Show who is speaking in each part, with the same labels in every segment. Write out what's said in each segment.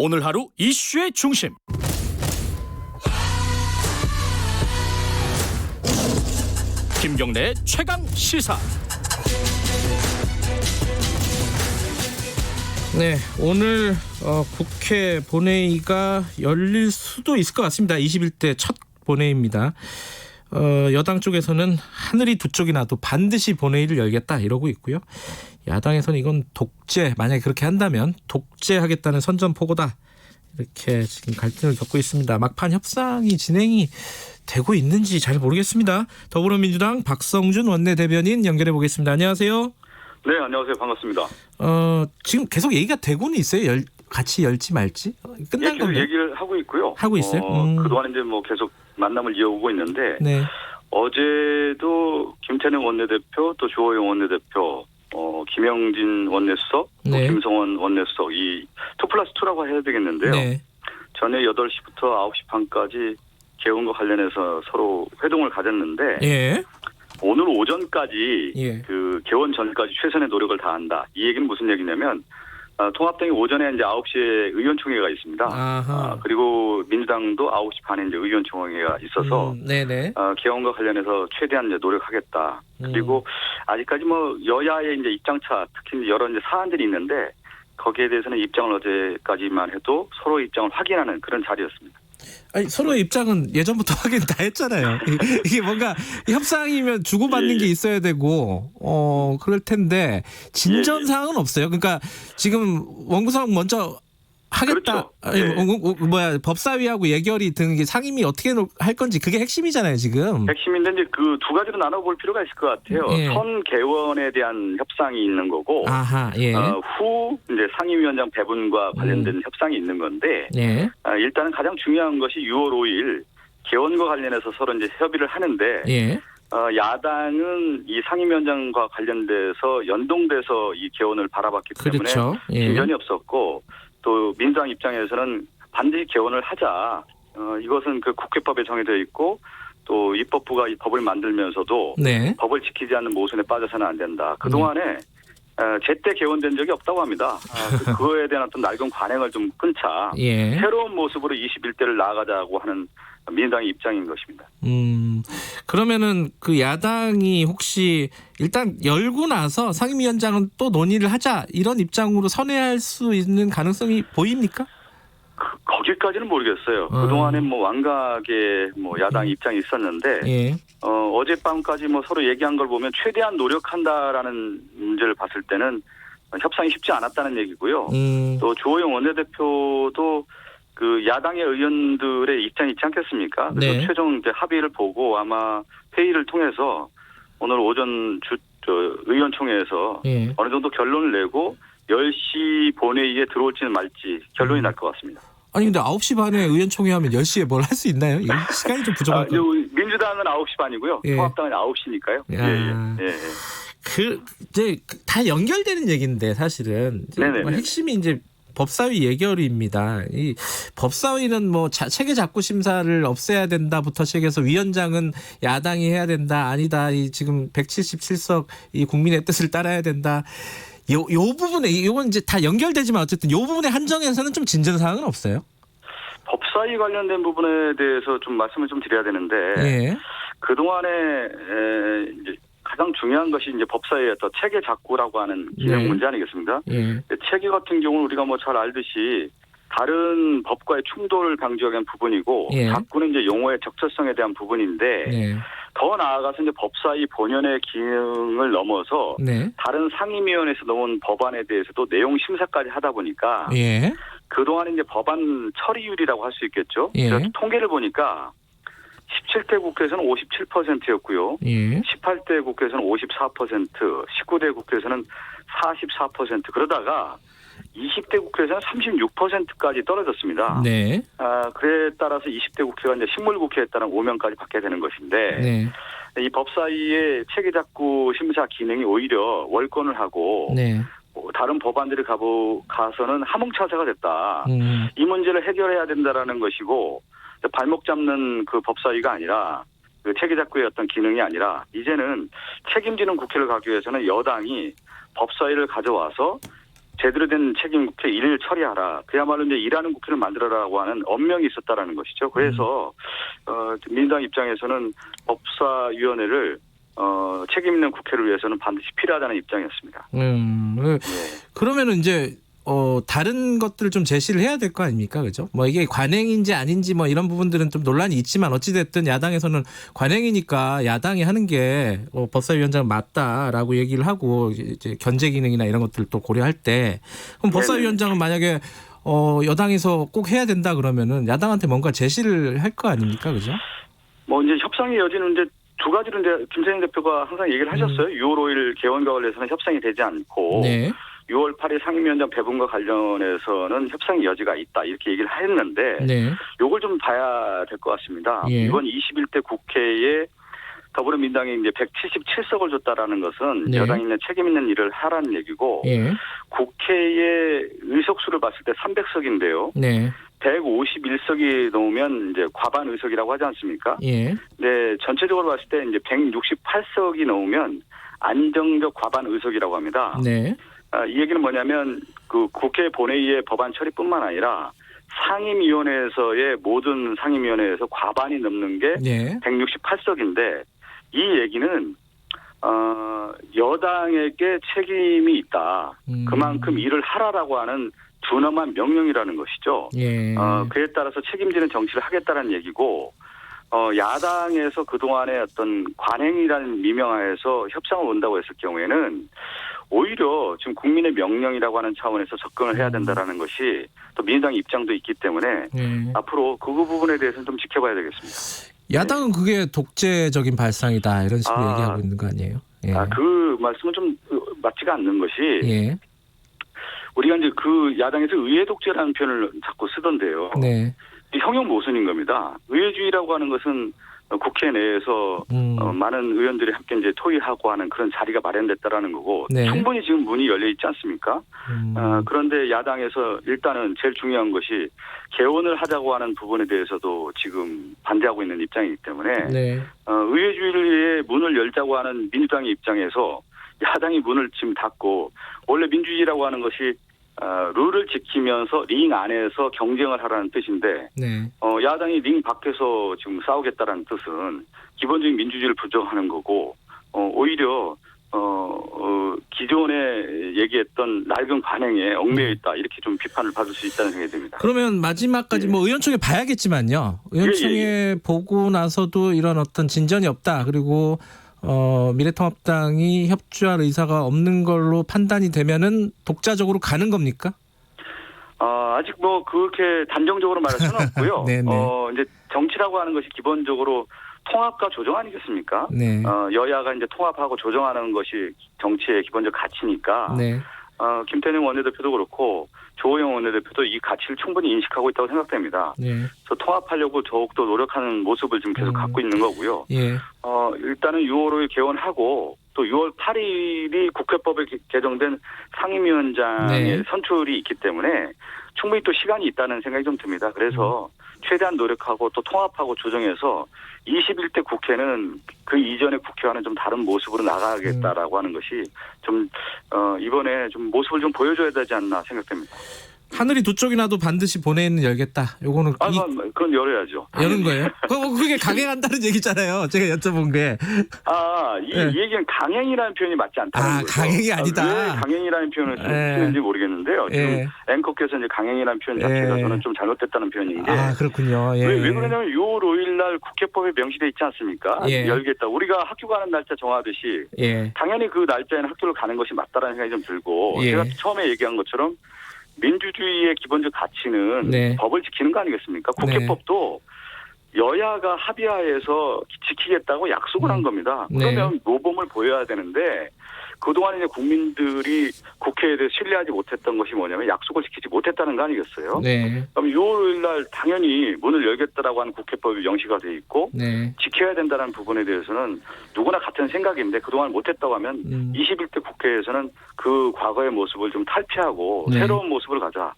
Speaker 1: 오늘 하루 이슈의 중심. 김경래의 최강 시사.
Speaker 2: 네, 오늘 국회 본회의가 열릴 수도 있을 것 같습니다. 21대 첫 본회의입니다. 여당 쪽에서는 하늘이 두 쪽이 나도 반드시 본회의를 열겠다 이러고 있고요. 야당에서는 이건 독재, 만약에 그렇게 한다면 독재하겠다는 선전포고다, 이렇게 지금 갈등을 겪고 있습니다. 막판 협상이 진행이 되고 있는지 잘 모르겠습니다. 더불어민주당 박성준 원내대변인 연결해 보겠습니다. 안녕하세요.
Speaker 3: 네, 안녕하세요. 반갑습니다.
Speaker 2: 지금 계속 얘기가 되고는 있어요. 같이 열지 말지? 끝난
Speaker 3: 계속
Speaker 2: 건가요?
Speaker 3: 얘기를 하고 있고요.
Speaker 2: 하고 있어요?
Speaker 3: 그동안 이제 뭐 계속 만남을 이어오고 있는데,
Speaker 2: 네.
Speaker 3: 어제도 김태년 원내대표, 또 주호영 원내대표, 김영진 원내수석, 또
Speaker 2: 네.
Speaker 3: 김성원 원내수석, 이 2+2라고 해야 되겠는데요.
Speaker 2: 네.
Speaker 3: 전에 8시부터 9시 반까지 개원과 관련해서 서로 회동을 가졌는데,
Speaker 2: 예.
Speaker 3: 오늘 오전까지
Speaker 2: 예.
Speaker 3: 그 개원 전까지 최선의 노력을 다한다. 이 얘기는 무슨 얘기냐면, 통합당이 오전에 이제 9시에 의원총회가 있습니다.
Speaker 2: 아하.
Speaker 3: 그리고 민주당도 9시 반에 이제 의원총회가 있어서
Speaker 2: 네네.
Speaker 3: 개헌과 관련해서 최대한 이제 노력하겠다. 그리고 아직까지 뭐 여야의 이제 입장차, 특히 여러 이제 사안들이 있는데 거기에 대해서는 입장을 어제까지만 해도 서로 입장을 확인하는 그런 자리였습니다.
Speaker 2: 아니, 서로의 입장은 예전부터 확인 다 했잖아요. 이게 뭔가 협상이면 주고받는 게 있어야 되고, 그럴 텐데 진전 사항은 없어요. 그러니까 지금 원구성 먼저 하겠다.
Speaker 3: 그렇죠.
Speaker 2: 법사위하고 예결위 등 상임위 어떻게 할 건지 그게 핵심이잖아요, 지금.
Speaker 3: 핵심인데 이제 그 두 가지로 나눠볼 필요가 있을 것 같아요.
Speaker 2: 예.
Speaker 3: 선 개원에 대한 협상이 있는 거고,
Speaker 2: 아하, 예.
Speaker 3: 후 이제 상임위원장 배분과 관련된 협상이 있는 건데,
Speaker 2: 예.
Speaker 3: 일단은 가장 중요한 것이 6월 5일 개원과 관련해서 서로 이제 협의를 하는데,
Speaker 2: 예.
Speaker 3: 야당은 이 상임위원장과 관련돼서 연동돼서 이 개원을 바라봤기 때문에
Speaker 2: 그렇죠. 예.
Speaker 3: 진전이 없었고, 또 민주당 입장에서는 반드시 개원을 하자. 이것은 그 국회법에 정해져 있고 또 입법부가 이 법을 만들면서도
Speaker 2: 네.
Speaker 3: 법을 지키지 않는 모순에 빠져서는 안 된다. 그동안에 제때 개원된 적이 없다고 합니다. 그거에 대한 어떤 낡은 관행을 좀 끊자.
Speaker 2: 예.
Speaker 3: 새로운 모습으로 21대를 나아가자고 하는 민주당의 입장인 것입니다.
Speaker 2: 그러면은 그 야당이 혹시 일단 열고 나서 상임위원장은 또 논의를 하자, 이런 입장으로 선회할 수 있는 가능성이 보입니까?
Speaker 3: 거기까지는 모르겠어요. 그동안에 뭐 완각의 뭐 야당 입장이 있었는데,
Speaker 2: 예.
Speaker 3: 어젯밤까지 뭐 서로 얘기한 걸 보면 최대한 노력한다라는 문제를 봤을 때는 협상이 쉽지 않았다는 얘기고요. 또 주호영 원내대표도 그 야당의 의원들의 입장이 있지 않겠습니까? 그래서
Speaker 2: 네.
Speaker 3: 최종 이제 합의를 보고 아마 회의를 통해서 오늘 오전 의원총회에서
Speaker 2: 예.
Speaker 3: 어느 정도 결론을 내고 10시 본회의에 들어올지는 말지 결론이 날 것 같습니다.
Speaker 2: 아니 근데 9시 반에 의원총회 하면 10시에 뭘 할 수 있나요? 이거 시간이 좀 부족할 것 같아요.
Speaker 3: 민주당은 9시 반이고요.
Speaker 2: 예.
Speaker 3: 통합당은 9시니까요. 예.
Speaker 2: 이제 다 연결되는 얘기인데 사실은 이제 뭐 핵심이 이제 법사위 예결위입니다. 이 법사위는 뭐 체계 작구 심사를 없애야 된다부터 시작해서 위원장은 야당이 해야 된다, 아니다, 이 지금 177석 이 국민의 뜻을 따라야 된다. 요 부분에, 이건 이제 다 연결되지만 어쨌든 요 부분의 한정에서는 좀 진전 사항은 없어요.
Speaker 3: 법사위 관련된 부분에 대해서 좀 말씀을 좀 드려야 되는데,
Speaker 2: 예.
Speaker 3: 그동안에 이제 가장 중요한 것이 이제 법사위의 또 체계 작구라고 하는 기능 문제 아니겠습니까?
Speaker 2: 예.
Speaker 3: 체계 같은 경우는 우리가 뭐 잘 알듯이 다른 법과의 충돌을 방지하기 위한 부분이고,
Speaker 2: 예.
Speaker 3: 작구는 이제 용어의 적절성에 대한 부분인데,
Speaker 2: 네.
Speaker 3: 더 나아가서 이제 법사위 본연의 기능을 넘어서
Speaker 2: 네.
Speaker 3: 다른 상임위원회에서 넘은 법안에 대해서도 내용 심사까지 하다 보니까
Speaker 2: 예.
Speaker 3: 그동안 이제 법안 처리율이라고 할 수 있겠죠.
Speaker 2: 예.
Speaker 3: 그래서 통계를 보니까 17대 국회에서는 57%였고요.
Speaker 2: 예.
Speaker 3: 18대 국회에서는 54%, 19대 국회에서는 44%, 그러다가 20대 국회에서는 36%까지 떨어졌습니다.
Speaker 2: 네.
Speaker 3: 그에 따라서 20대 국회가 이제 식물국회에 따른 오명까지 받게 되는 것인데,
Speaker 2: 네.
Speaker 3: 이 법사위의 체계작구 심사 기능이 오히려 월권을 하고,
Speaker 2: 네.
Speaker 3: 다른 법안들이 가서는 하몽차사가 됐다. 이 문제를 해결해야 된다라는 것이고, 발목 잡는 그 법사위가 아니라, 그 체계작구의 어떤 기능이 아니라, 이제는 책임지는 국회를 가기 위해서는 여당이 법사위를 가져와서 제대로 된 책임 국회 일을 처리하라. 그야말로 이제 일하는 국회를 만들어라고 하는 엄명이 있었다라는 것이죠. 그래서 민주당 입장에서는 법사위원회를 책임 있는 국회를 위해서는 반드시 필요하다는 입장이었습니다. 네.
Speaker 2: 그러면은 이제 다른 것들을 좀 제시를 해야 될 거 아닙니까, 그죠? 뭐 이게 관행인지 아닌지 뭐 이런 부분들은 좀 논란이 있지만 어찌 됐든 야당에서는 관행이니까 야당이 하는 게 법사위원장 맞다라고 얘기를 하고 이제 견제 기능이나 이런 것들 또 고려할 때 그럼 법사위원장은 만약에 여당에서 꼭 해야 된다 그러면은 야당한테 뭔가 제시를 할 거 아닙니까, 그죠?
Speaker 3: 뭐 이제 협상의 여지는 이제 두 가지로 이제 김세인 대표가 항상 얘기를 하셨어요. 6월 5일 개원과 관련해서는 협상이 되지 않고.
Speaker 2: 네.
Speaker 3: 6월 8일 상임위원장 배분과 관련해서는 협상의 여지가 있다 이렇게 얘기를 했는데
Speaker 2: 네.
Speaker 3: 이걸 좀 봐야 될 것 같습니다.
Speaker 2: 예.
Speaker 3: 이번 21대 국회에 더불어민주당이 이제 177석을 줬다라는 것은
Speaker 2: 네.
Speaker 3: 여당이 있는 책임 있는 일을 하라는 얘기고
Speaker 2: 예.
Speaker 3: 국회의 의석수를 봤을 때 300석인데요.
Speaker 2: 네.
Speaker 3: 151석이 넘으면 이제 과반 의석이라고 하지 않습니까?
Speaker 2: 예.
Speaker 3: 네, 전체적으로 봤을 때 이제 168석이 넘으면 안정적 과반 의석이라고 합니다.
Speaker 2: 네.
Speaker 3: 이 얘기는 뭐냐면 그 국회 본회의의 법안 처리뿐만 아니라 상임위원회에서의 모든 상임위원회에서 과반이 넘는 게
Speaker 2: 네.
Speaker 3: 168석인데 이 얘기는 여당에게 책임이 있다. 그만큼 일을 하라라고 하는 둔엄한 명령이라는 것이죠.
Speaker 2: 예.
Speaker 3: 그에 따라서 책임지는 정치를 하겠다는 얘기고 야당에서 그동안의 어떤 관행이라는 미명하에서 협상을 온다고 했을 경우에는 오히려 지금 국민의 명령이라고 하는 차원에서 접근을 해야 된다라는 것이 또 민주당 입장도 있기 때문에 앞으로 그 부분에 대해서는 좀 지켜봐야 되겠습니다.
Speaker 2: 야당은 그게 독재적인 발상이다 이런 식으로 얘기하고 있는 거 아니에요? 예.
Speaker 3: 그 말씀은 좀 맞지가 않는 것이
Speaker 2: 예.
Speaker 3: 우리가 이제 그 야당에서 의회 독재라는 표현을 자꾸 쓰던데요.
Speaker 2: 네.
Speaker 3: 형용 모순인 겁니다. 의회주의라고 하는 것은 국회 내에서 많은 의원들이 함께 이제 토의하고 하는 그런 자리가 마련됐다라는 거고
Speaker 2: 네.
Speaker 3: 충분히 지금 문이 열려 있지 않습니까? 그런데 야당에서 일단은 제일 중요한 것이 개원을 하자고 하는 부분에 대해서도 지금 반대하고 있는 입장이기 때문에
Speaker 2: 네.
Speaker 3: 의회주의의 문을 열자고 하는 민주당의 입장에서 야당이 문을 지금 닫고 원래 민주주의라고 하는 것이 룰을 지키면서 링 안에서 경쟁을 하라는 뜻인데
Speaker 2: 네.
Speaker 3: 야당이 링 밖에서 지금 싸우겠다라는 뜻은 기본적인 민주주의를 부정하는 거고 오히려 기존에 얘기했던 낡은 관행에 얽매여 있다 이렇게 좀 비판을 받을 수 있다는 생각이 듭니다.
Speaker 2: 그러면 마지막까지 뭐 의원총회 봐야겠지만요. 의원총회 보고 나서도 이런 어떤 진전이 없다. 그리고 미래통합당이 협조할 의사가 없는 걸로 판단이 되면은 독자적으로 가는 겁니까?
Speaker 3: 아직 뭐 그렇게 단정적으로 말할 수는 없고요. 이제 정치라고 하는 것이 기본적으로 통합과 조정 아니겠습니까?
Speaker 2: 네.
Speaker 3: 여야가 이제 통합하고 조정하는 것이 정치의 기본적 가치니까.
Speaker 2: 네.
Speaker 3: 김태년 원내대표도 그렇고 조호영 원내대표도 이 가치를 충분히 인식하고 있다고 생각됩니다.
Speaker 2: 네.
Speaker 3: 그래서 통합하려고 더욱더 노력하는 모습을 지금 계속 갖고 있는 거고요.
Speaker 2: 예.
Speaker 3: 일단은 6월 5일 개원하고 또 6월 8일이 국회법에 개정된 상임위원장의
Speaker 2: 네.
Speaker 3: 선출이 있기 때문에 충분히 또 시간이 있다는 생각이 좀 듭니다. 그래서 최대한 노력하고 또 통합하고 조정해서 21대 국회는 그 이전의 국회와는 좀 다른 모습으로 나가겠다라고 하는 것이 좀 이번에 좀 모습을 좀 보여줘야 되지 않나 생각됩니다.
Speaker 2: 하늘이 두 쪽이 나도 반드시 본회의는 열겠다. 요거는
Speaker 3: 그건 열어야죠.
Speaker 2: 여는 거예요? 그게 강행한다는 얘기잖아요. 제가 여쭤본 게.
Speaker 3: 이 얘기는 강행이라는 표현이 맞지 않다는 거죠.
Speaker 2: 강행이 아니다.
Speaker 3: 왜 강행이라는 표현을 쓰는지 모르겠는데요. 지금 앵커께서 이제 강행이라는 표현 자체가 저는 좀 잘못됐다는 표현인 게.
Speaker 2: 그렇군요. 예.
Speaker 3: 왜 그러냐면 6월 5일 날 국회법에 명시돼 있지 않습니까?
Speaker 2: 예.
Speaker 3: 열겠다. 우리가 학교 가는 날짜 정하듯이 당연히 그 날짜에는 학교를 가는 것이 맞다라는 생각이 좀 들고 제가 처음에 얘기한 것처럼 민주주의의 기본적 가치는 법을 지키는 거 아니겠습니까? 국회법도 여야가 합의하에서 지키겠다고 약속을 한 겁니다. 그러면 모범을 보여야 되는데 그동안 이제 국민들이 국회에 대해 신뢰하지 못했던 것이 뭐냐면 약속을 지키지 못했다는 거 아니겠어요?
Speaker 2: 네.
Speaker 3: 그럼 6월 5일 날 당연히 문을 열겠다라고 하는 국회법이 명시가 돼 있고 지켜야 된다는 부분에 대해서는 누구나 같은 생각인데 그동안 못했다고 하면 21대 국회에서는 그 과거의 모습을 좀 탈피하고 새로운 모습을 가자.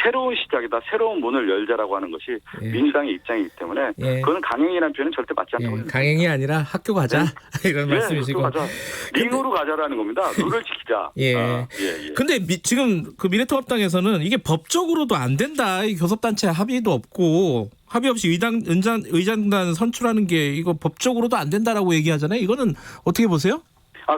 Speaker 3: 새로운 시작이다. 새로운 문을 열자라고 하는 것이 민주당의 입장이기 때문에 그건 강행이라는 표현은 절대 맞지 않다고 생각합니다.
Speaker 2: 강행이 아니라 학교 가자 이런 말씀이시고.
Speaker 3: 학교 가자. 링으로 가자라는 겁니다. 겁니다. 룰을 지키자.
Speaker 2: 예.
Speaker 3: 예.
Speaker 2: 근데 지금 그 미래통합당에서는 이게 법적으로도 안 된다. 이 교섭단체 합의도 없고 합의 없이 의장단 선출하는 게 이거 법적으로도 안 된다라고 얘기하잖아요. 이거는 어떻게 보세요?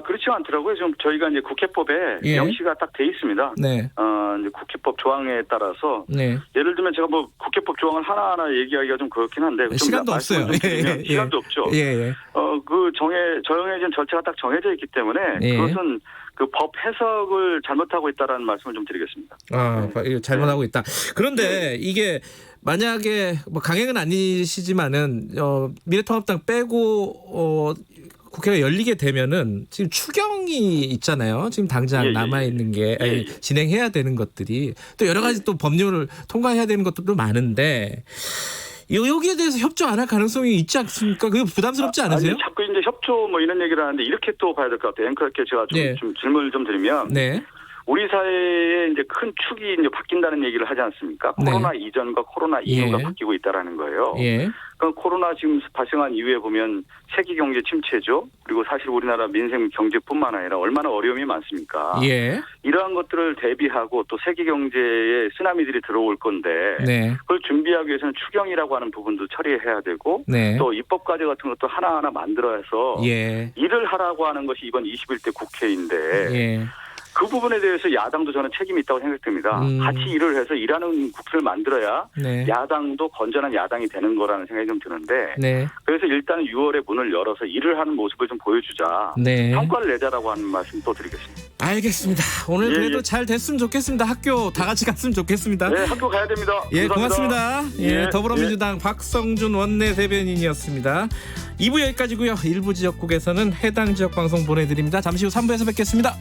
Speaker 3: 그렇지 않더라고요. 지금 저희가 이제 국회법에
Speaker 2: 예.
Speaker 3: 명시가 딱 돼 있습니다.
Speaker 2: 네.
Speaker 3: 이제 국회법 조항에 따라서
Speaker 2: 네.
Speaker 3: 예를 들면 제가 뭐 국회법 조항을 하나하나 얘기하기가 좀 그렇긴 한데 좀
Speaker 2: 시간도 없어요.
Speaker 3: 좀 시간도 없죠.
Speaker 2: 예.
Speaker 3: 그 정해진 절차가 딱 정해져 있기 때문에
Speaker 2: 예.
Speaker 3: 그것은 그 법 해석을 잘못하고 있다라는 말씀을 좀 드리겠습니다.
Speaker 2: 이거 잘못하고 있다. 그런데 이게 만약에 뭐 강행은 아니시지만은 미래통합당 빼고 국회가 열리게 되면은 지금 추경이 있잖아요. 지금 당장 남아 있는 게 진행해야 되는 것들이 또 여러 가지 또 법률을 통과해야 되는 것들도 많은데 여기에 대해서 협조 안 할 가능성이 있지 않습니까? 그게 부담스럽지 않으세요?
Speaker 3: 아니, 자꾸 이제 협조 뭐 이런 얘기를 하는데 이렇게 또 봐야 될 것 같아요. 앵커께 제가 좀 질문을 좀 드리면
Speaker 2: 네.
Speaker 3: 우리 사회의 이제 큰 축이 이제 바뀐다는 얘기를 하지 않습니까? 코로나 이전과 코로나 이후가 바뀌고 있다라는 거예요. 그러니까 코로나 지금 발생한 이후에 보면 세계 경제 침체죠. 그리고 사실 우리나라 민생 경제뿐만 아니라 얼마나 어려움이 많습니까? 이러한 것들을 대비하고 또 세계 경제에 쓰나미들이 들어올 건데 그걸 준비하기 위해서는 추경이라고 하는 부분도 처리해야 되고 또 입법 과제 같은 것도 하나하나 만들어서 일을 하라고 하는 것이 이번 21대 국회인데 그 부분에 대해서 야당도 저는 책임이 있다고 생각됩니다. 같이 일을 해서 일하는 국회를 만들어야 야당도 건전한 야당이 되는 거라는 생각이 좀 드는데 그래서 일단 6월에 문을 열어서 일을 하는 모습을 좀 보여주자. 성과를 내자라고 하는 말씀 또 드리겠습니다.
Speaker 2: 알겠습니다. 오늘 그래도 잘 됐으면 좋겠습니다. 학교 다 같이 갔으면 좋겠습니다.
Speaker 3: 네, 학교 가야 됩니다.
Speaker 2: 고맙습니다. 더불어민주당 박성준 원내 대변인이었습니다. 2부 여기까지고요. 일부 지역국에서는 해당 지역 방송 보내드립니다. 잠시 후 3부에서 뵙겠습니다.